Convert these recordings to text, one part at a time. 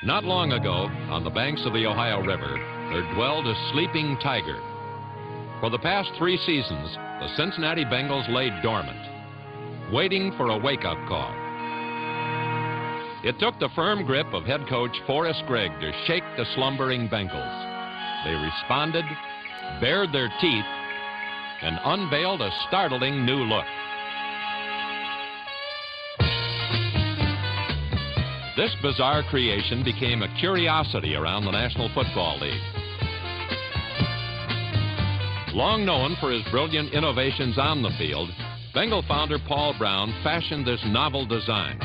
Not long ago, on the banks of the Ohio River, there dwelled a sleeping tiger. For the past 3 seasons, the Cincinnati Bengals lay dormant, waiting for a wake-up call. It took the firm grip of head coach Forrest Gregg to shake the slumbering Bengals. They responded, bared their teeth, and unveiled a startling new look. This bizarre creation became a curiosity around the National Football League. Long known for his brilliant innovations on the field, Bengal founder Paul Brown fashioned this novel design,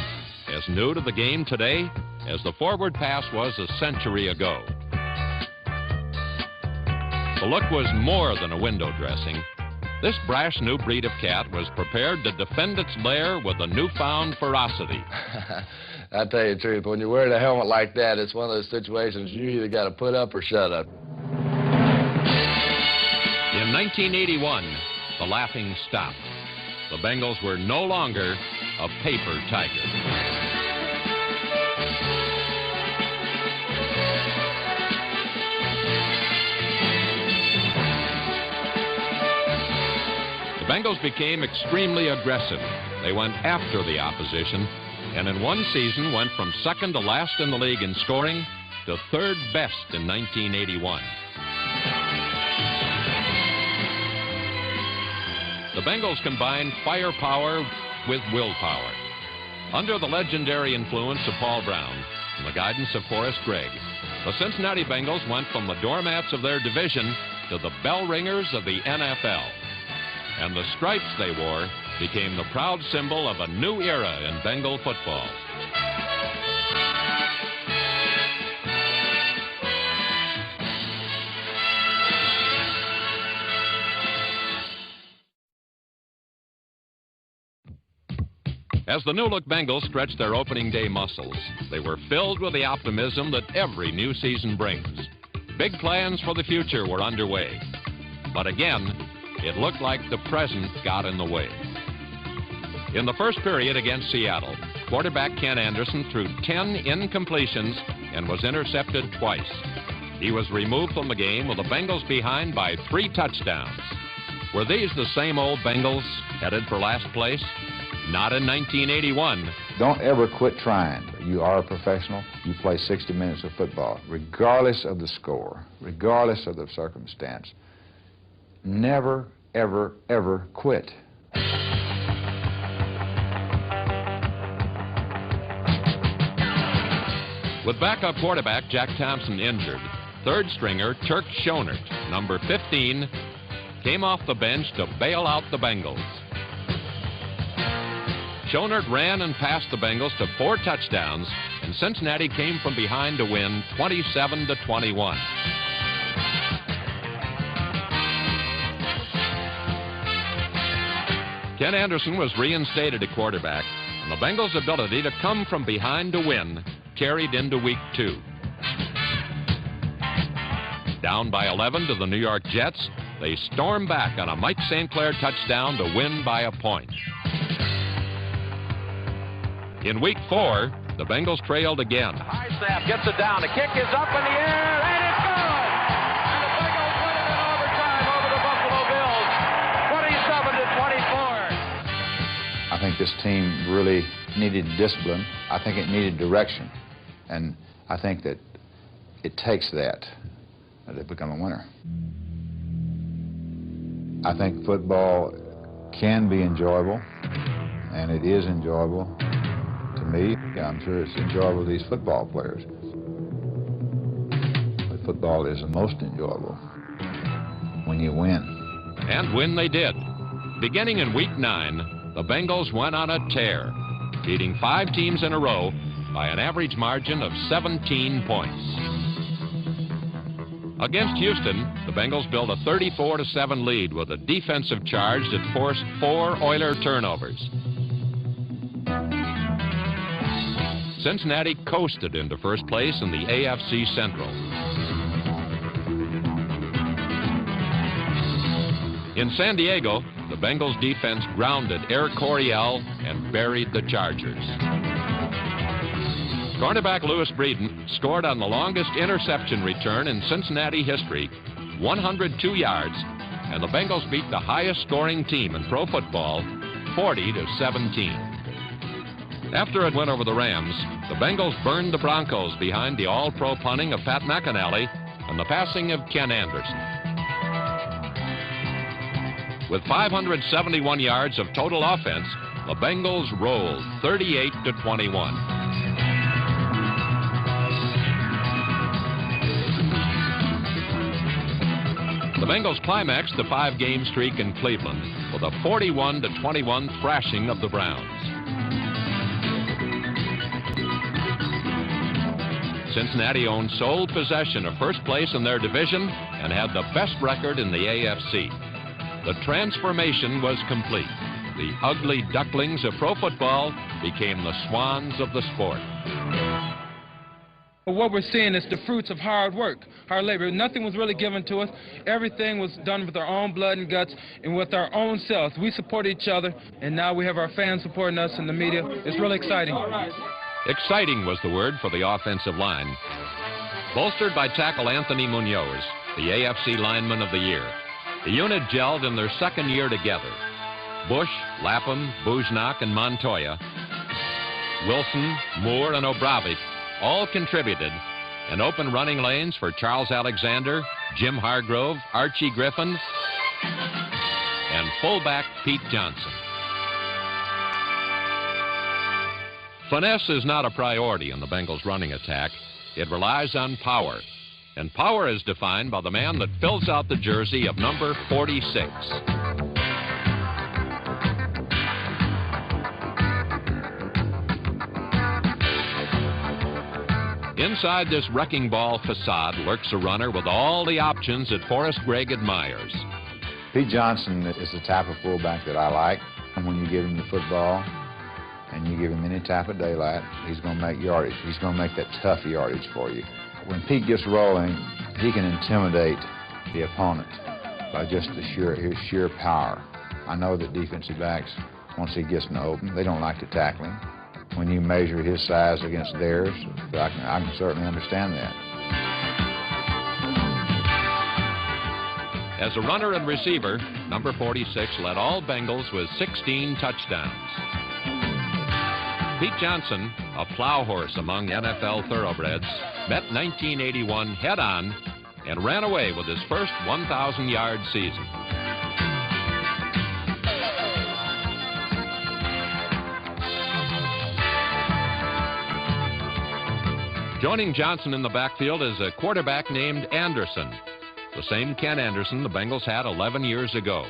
as new to the game today as the forward pass was a century ago. The look was more than a window dressing. This brash new breed of cat was prepared to defend its lair with a newfound ferocity. I tell you the truth, when you're wearing a helmet like that, it's one of those situations you either got to put up or shut up. In 1981, the laughing stopped. The Bengals were no longer a paper tiger. The Bengals became extremely aggressive. They went after the opposition, and in one season went from second to last in the league in scoring to third best in 1981. The Bengals combined firepower with willpower. Under the legendary influence of Paul Brown and the guidance of Forrest Gregg, the Cincinnati Bengals went from the doormats of their division to the bell ringers of the NFL. And the stripes they wore became the proud symbol of a new era in Bengal football. As the new-look Bengals stretched their opening day muscles, they were filled with the optimism that every new season brings. Big plans for the future were underway. But again, it looked like the present got in the way. In the first period against Seattle, quarterback Ken Anderson threw 10 incompletions and was intercepted twice. He was removed from the game with the Bengals behind by 3 touchdowns. Were these the same old Bengals headed for last place? Not in 1981. Don't ever quit trying. You are a professional. You play 60 minutes of football, regardless of the score, regardless of the circumstance. Never, ever, ever quit. With backup quarterback Jack Thompson injured, third stringer Turk Schonert, number 15, came off the bench to bail out the Bengals. Schonert ran and passed the Bengals to 4 touchdowns, and Cincinnati came from behind to win 27-21. Ken Anderson was reinstated at quarterback, and the Bengals' ability to come from behind to win carried into week 2. Down by 11 to the New York Jets, they stormed back on a Mike St. Clair touchdown to win by a point. In week 4, the Bengals trailed again. High snap, gets it down. The kick is up in the air, and it's good! And the Bengals win it in overtime over the Buffalo Bills, 27-24. I think this team really needed discipline. I think it needed direction. And I think that it takes that to become a winner. I think football can be enjoyable, and it is enjoyable to me. I'm sure it's enjoyable to these football players. But football is the most enjoyable when you win. And win they did. Beginning in week 9, the Bengals went on a tear, beating 5 teams in a row by an average margin of 17 points. Against Houston, the Bengals built a 34-7 lead with a defensive charge that forced 4 Oiler turnovers. Cincinnati coasted into first place in the AFC Central. In San Diego, the Bengals defense grounded Air Coryell and buried the Chargers. Cornerback Lewis Breeden scored on the longest interception return in Cincinnati history, 102 yards, and the Bengals beat the highest scoring team in pro football, 40-17. After it went over the Rams, the Bengals burned the Broncos behind the all-pro punting of Pat McInally and the passing of Ken Anderson. With 571 yards of total offense, the Bengals rolled 38-21. The Bengals climaxed the 5-game streak in Cleveland with a 41-21 thrashing of the Browns. Cincinnati owned sole possession of first place in their division and had the best record in the AFC. The transformation was complete. The ugly ducklings of pro football became the swans of the sport. What we're seeing is the fruits of hard work, hard labor. Nothing was really given to us. Everything was done with our own blood and guts and with our own selves. We support each other, and now we have our fans supporting us in the media. It's really exciting. Exciting was the word for the offensive line. Bolstered by tackle Anthony Munoz, the AFC Lineman of the Year, the unit gelled in their second year together. Bush, Lapham, Bujnak, and Montoya, Wilson, Moore, and Obravich all contributed in open running lanes for Charles Alexander, Jim Hargrove, Archie Griffin, and fullback Pete Johnson. Finesse is not a priority in the Bengals' running attack. It relies on power. And power is defined by the man that fills out the jersey of number 46. Inside this wrecking ball facade lurks a runner with all the options that Forrest Gregg admires. Pete Johnson is the type of fullback that I like. And when you give him the football and you give him any type of daylight, he's going to make yardage. He's going to make that tough yardage for you. When Pete gets rolling, he can intimidate the opponent by just his sheer power. I know that defensive backs, once he gets in the open, they don't like to tackle him. When you measure his size against theirs, I can certainly understand that. As a runner and receiver, number 46 led all Bengals with 16 touchdowns. Pete Johnson, a plow horse among NFL thoroughbreds, met 1981 head-on and ran away with his first 1,000-yard season. Joining Johnson in the backfield is a quarterback named Anderson, the same Ken Anderson the Bengals had 11 years ago.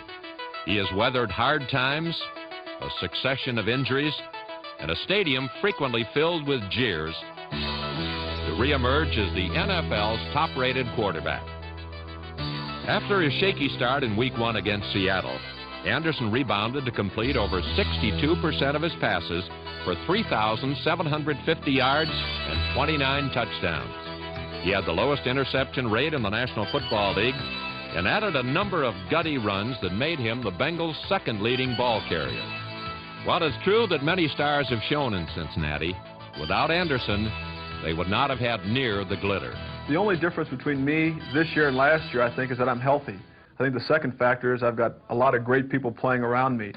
He has weathered hard times, a succession of injuries, and a stadium frequently filled with jeers to reemerge as the NFL's top-rated quarterback. After his shaky start in Week 1 against Seattle, Anderson rebounded to complete over 62% of his passes for 3,750 yards and 29 touchdowns. He had the lowest interception rate in the National Football League and added a number of gutty runs that made him the Bengals' second leading ball carrier. While it's true that many stars have shown in Cincinnati, without Anderson, they would not have had near the glitter. The only difference between me this year and last year, I think, is that I'm healthy. I think the second factor is I've got a lot of great people playing around me.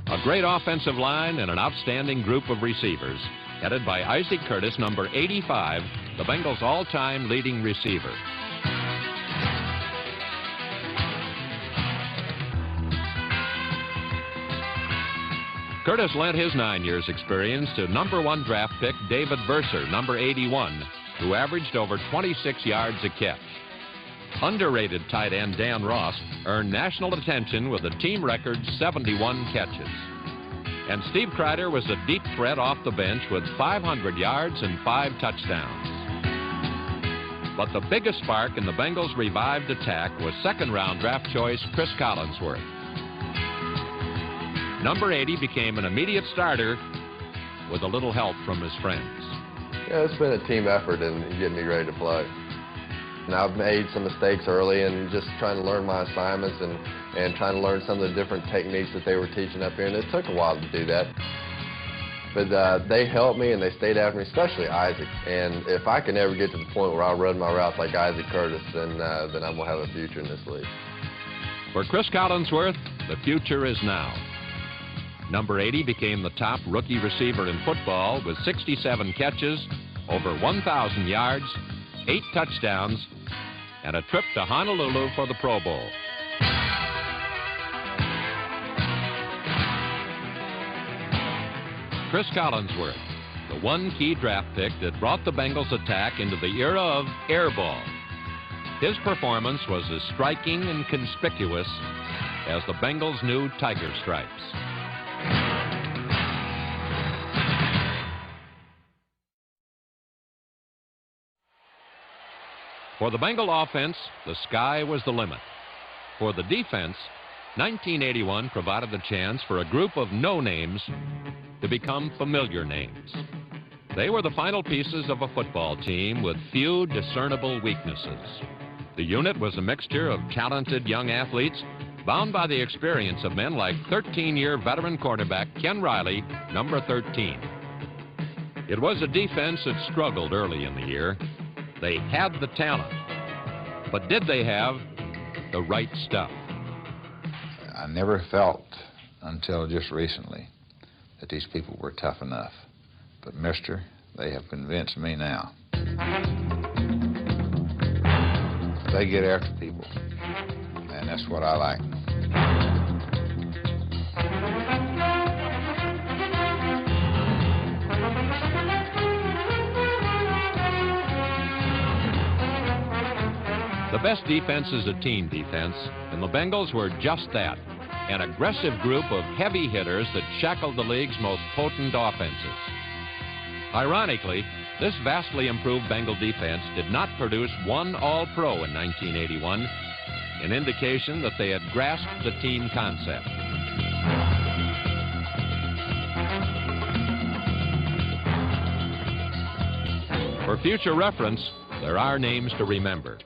A great offensive line and an outstanding group of receivers, headed by Isaac Curtis, number 85, the Bengals' all-time leading receiver. Curtis lent his 9 years' experience to number 1 draft pick David Verser, number 81, who averaged over 26 yards a catch. Underrated tight end Dan Ross earned national attention with a team record 71 catches. And Steve Kreider was a deep threat off the bench with 500 yards and 5 touchdowns. But the biggest spark in the Bengals' revived attack was second-round draft choice Chris Collinsworth. Number 80 became an immediate starter with a little help from his friends. Yeah, it's been a team effort in getting me ready to play. And I've made some mistakes early and just trying to learn my assignments and trying to learn some of the different techniques that they were teaching up here, and it took a while to do that. But they helped me and they stayed after me, especially Isaac. And if I can ever get to the point where I run my routes like Isaac Curtis, then I'm going to have a future in this league. For Chris Collinsworth, the future is now. Number 80 became the top rookie receiver in football with 67 catches, over 1,000 yards, 8 touchdowns, and a trip to Honolulu for the Pro Bowl. Chris Collinsworth, the one key draft pick that brought the Bengals attack into the era of air ball. His performance was as striking and conspicuous as the Bengals' new tiger stripes. For the Bengal offense, the sky was the limit. For the defense, 1981 provided the chance for a group of no-names to become familiar names. They were the final pieces of a football team with few discernible weaknesses. The unit was a mixture of talented young athletes bound by the experience of men like 13-year veteran quarterback Ken Riley, number 13. It was a defense that struggled early in the year. They had the talent, but did they have the right stuff? I never felt until just recently that these people were tough enough. But, mister, they have convinced me now. They get after people, and that's what I like. The best defense is a team defense, and the Bengals were just that, an aggressive group of heavy hitters that shackled the league's most potent offenses. Ironically, this vastly improved Bengal defense did not produce one All-Pro in 1981, an indication that they had grasped the team concept. For future reference, there are names to remember.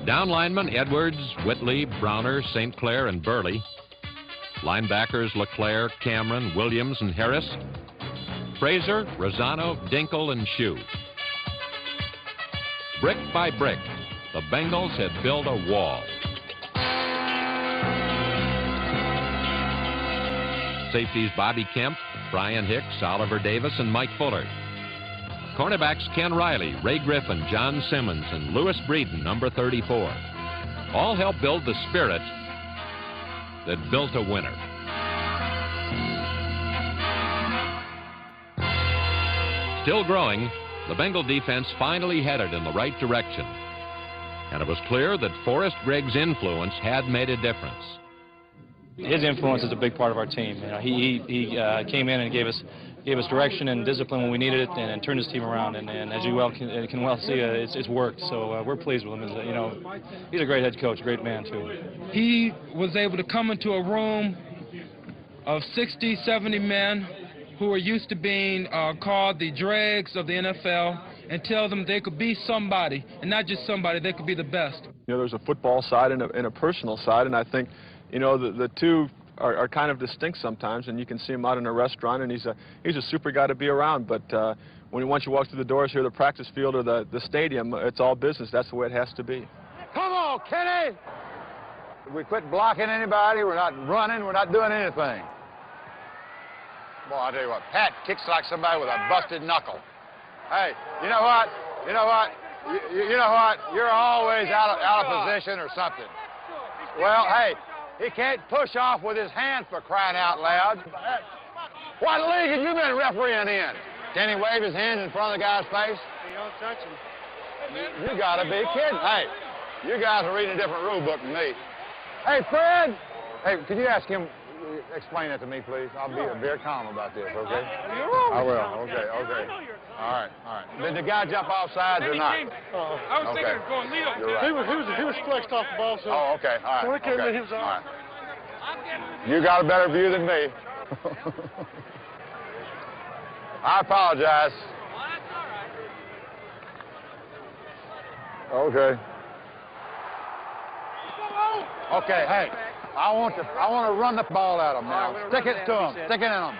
Down linemen Edwards, Whitley, Browner, St. Clair, and Burley. Linebackers LeClaire, Cameron, Williams, and Harris. Fraser, Rosano, Dinkle, and Shue. Brick by brick, the Bengals had built a wall. Safeties Bobby Kemp, Brian Hicks, Oliver Davis, and Mike Fuller. Cornerbacks Ken Riley, Ray Griffin, John Simmons, and Lewis Breeden, number 34. All helped build the spirit that built a winner. Still growing, the Bengal defense finally headed in the right direction. And it was clear that Forrest Griggs' influence had made a difference. His influence is a big part of our team. You know, he came in and gave us direction and discipline when we needed it, and turned his team around. And as you can well see, it's worked. So we're pleased with him. You know, he's a great head coach, great man too. He was able to come into a room of 60, 70 men who were used to being called the dregs of the NFL, and tell them they could be somebody, and not just somebody, they could be the best. You know, there's a football side and a personal side, and I think, you know, the two are kind of distinct sometimes, and you can see him out in a restaurant, and he's a super guy to be around. But once you walk through the doors here, the practice field or the stadium, it's all business. That's the way it has to be. Come on, Kenny! We quit blocking anybody. We're not running. We're not doing anything. Boy, I'll tell you what, Pat kicks like somebody with a busted knuckle. Hey, you know what? You know what? You know what? You're always out of position or something. Well, hey, he can't push off with his hands for crying out loud. What league have you been refereeing in? Can he wave his hands in front of the guy's face? You don't touch him. You gotta be kidding. Hey, you guys are reading a different rule book than me. Hey, Fred! Hey, could you ask him, explain that to me, please? I'll be very calm about this, okay? You're wrong. I will, okay. All right. Did the guy jump off sides or not? I was thinking of going lead off. Right. He was flexed off the ball, so. Oh, okay, all right. So he came in, he was all on. right. You got a better view than me. I apologize. Okay. Okay, hey, I want to run the ball at them now. Stick it to them. Stick it in them.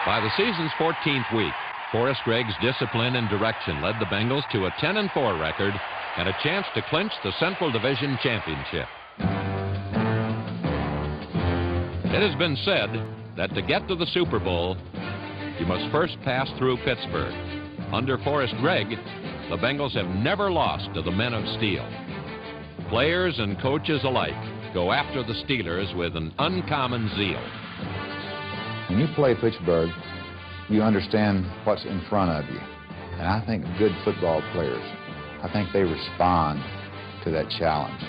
By the season's 14th week, Forrest Gregg's discipline and direction led the Bengals to a 10-4 record and a chance to clinch the Central Division championship. It has been said that to get to the Super Bowl, you must first pass through Pittsburgh. Under Forrest Gregg, the Bengals have never lost to the Men of Steel. Players and coaches alike go after the Steelers with an uncommon zeal. When you play Pittsburgh, you understand what's in front of you. And I think good football players, I think they respond to that challenge.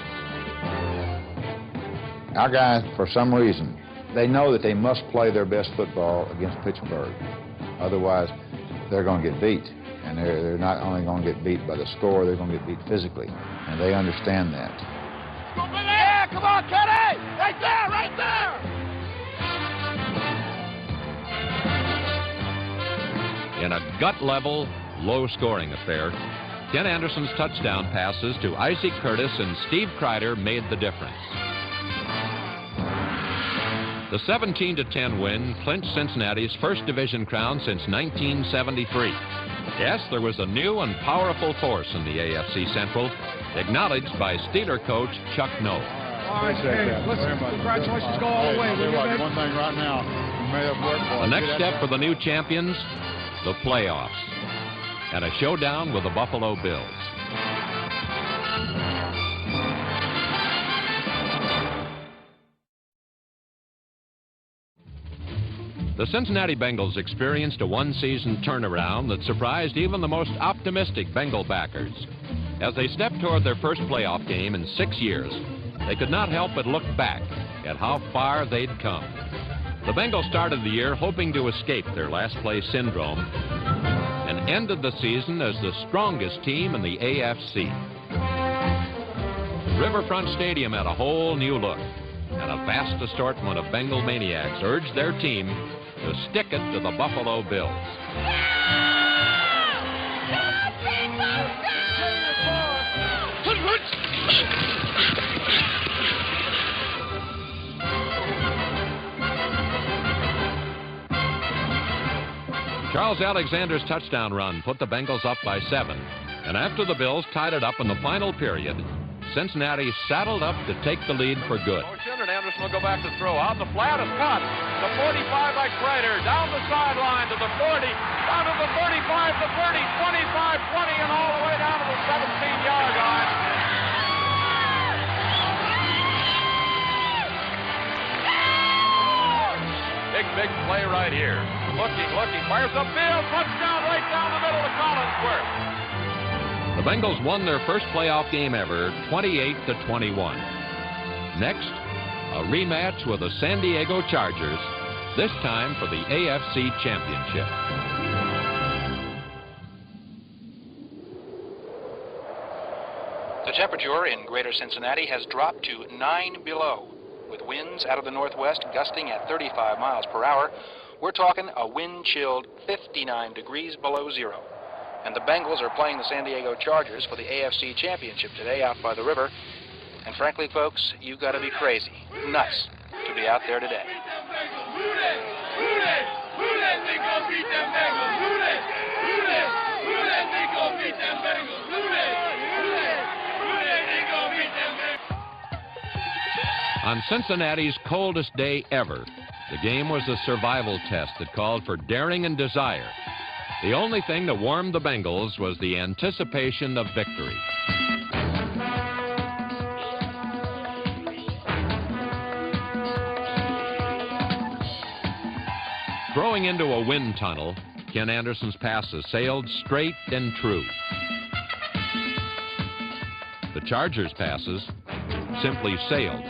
Our guys, for some reason, they know that they must play their best football against Pittsburgh. Otherwise, they're going to get beat. And they're not only going to get beat by the score, they're going to get beat physically. And they understand that. Yeah, come on, Kenny! Right there, right there! In a gut-level, low-scoring affair, Ken Anderson's touchdown passes to Isaac Curtis and Steve Kreider made the difference. The 17-10 win clinched Cincinnati's first division crown since 1973. Yes, there was a new and powerful force in the AFC Central, acknowledged by Steeler coach Chuck Noll. All right, hey, listen, congratulations go all the way. One thing right now, you may have worked for. The next step for the new champions, the playoffs, and a showdown with the Buffalo Bills. The Cincinnati Bengals experienced a one-season turnaround that surprised even the most optimistic Bengal backers. As they stepped toward their first playoff game in 6 years, they could not help but look back at how far they'd come. The Bengals started the year hoping to escape their last-place syndrome and ended the season as the strongest team in the AFC. Riverfront Stadium had a whole new look, and a vast assortment of Bengal maniacs urged their team to stick it to the Buffalo Bills. Charles Alexander's touchdown run put the Bengals up by 7, and after the Bills tied it up in the final period, Cincinnati saddled up to take the lead for good. Motion, and Anderson will go back to throw. Out the flat is caught. The 45 by Kreider. Down the sideline to the 40. Down to the 35, the 30, 25, 20, and all the way down to the 17-yard line. Big play right here. Looking. Fires upfield. Touchdown right down the middle of Collinsworth. The Bengals won their first playoff game ever, 28-21. Next, a rematch with the San Diego Chargers, this time for the AFC Championship. The temperature in greater Cincinnati has dropped to 9 below, with winds out of the northwest gusting at 35 miles per hour. We're talking a wind-chilled 59 degrees below zero. And the Bengals are playing the San Diego Chargers for the AFC Championship today out by the river. And frankly, folks, you got to be crazy, nuts, to be out there today. On Cincinnati's coldest day ever, the game was a survival test that called for daring and desire. The only thing that warmed the Bengals was the anticipation of victory. Throwing into a wind tunnel, Ken Anderson's passes sailed straight and true. The Chargers' passes simply sailed.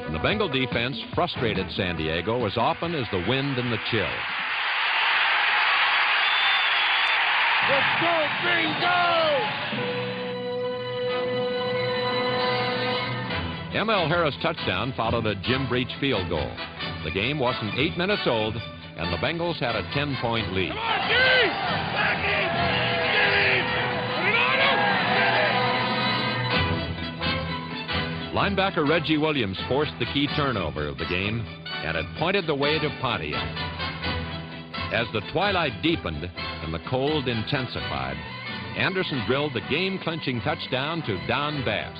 And the Bengal defense frustrated San Diego as often as the wind and the chill. Let's go, Bingo! M.L. Harris' touchdown followed a Jim Breach field goal. The game wasn't 8 minutes old, and the Bengals had a 10-point lead. Come on, Jimmy! Back in! Linebacker Reggie Williams forced the key turnover of the game, and it pointed the way to Pontiac. As the twilight deepened and the cold intensified, Anderson drilled the game-clinching touchdown to Don Bass.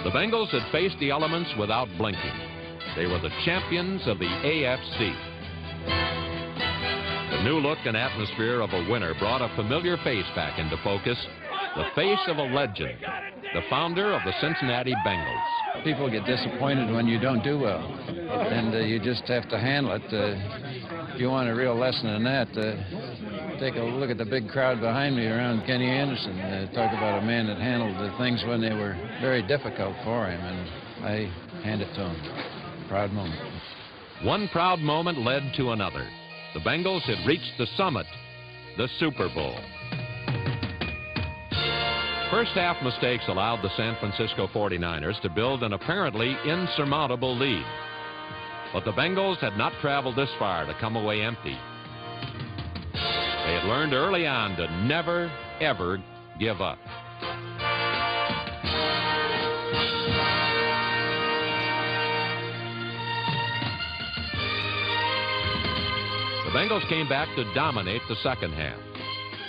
The Bengals had faced the elements without blinking. They were the champions of the AFC. The new look and atmosphere of a winner brought a familiar face back into focus, the face of a legend, the founder of the Cincinnati Bengals. People get disappointed when you don't do well, and you just have to handle it. If you want a real lesson in that, take a look at the big crowd behind me around Kenny Anderson. Talk about a man that handled the things when they were very difficult for him, and I hand it to him. Proud moment. One proud moment led to another. The Bengals had reached the summit, the Super Bowl. First half mistakes allowed the San Francisco 49ers to build an apparently insurmountable lead. But the Bengals had not traveled this far to come away empty. They had learned early on to never, ever give up. The Bengals came back to dominate the second half.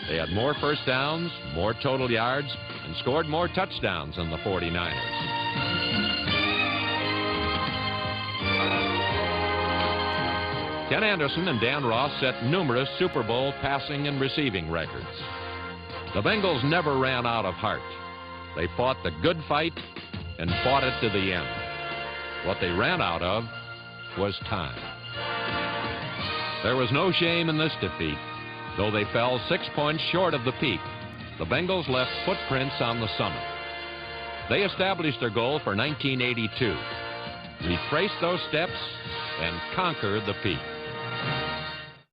They had more first downs, more total yards, and scored more touchdowns than the 49ers. Ken Anderson and Dan Ross set numerous Super Bowl passing and receiving records. The Bengals never ran out of heart. They fought the good fight and fought it to the end. What they ran out of was time. There was no shame in this defeat. Though they fell 6 points short of the peak, the Bengals left footprints on the summit. They established their goal for 1982. Retrace those steps and conquer the peak.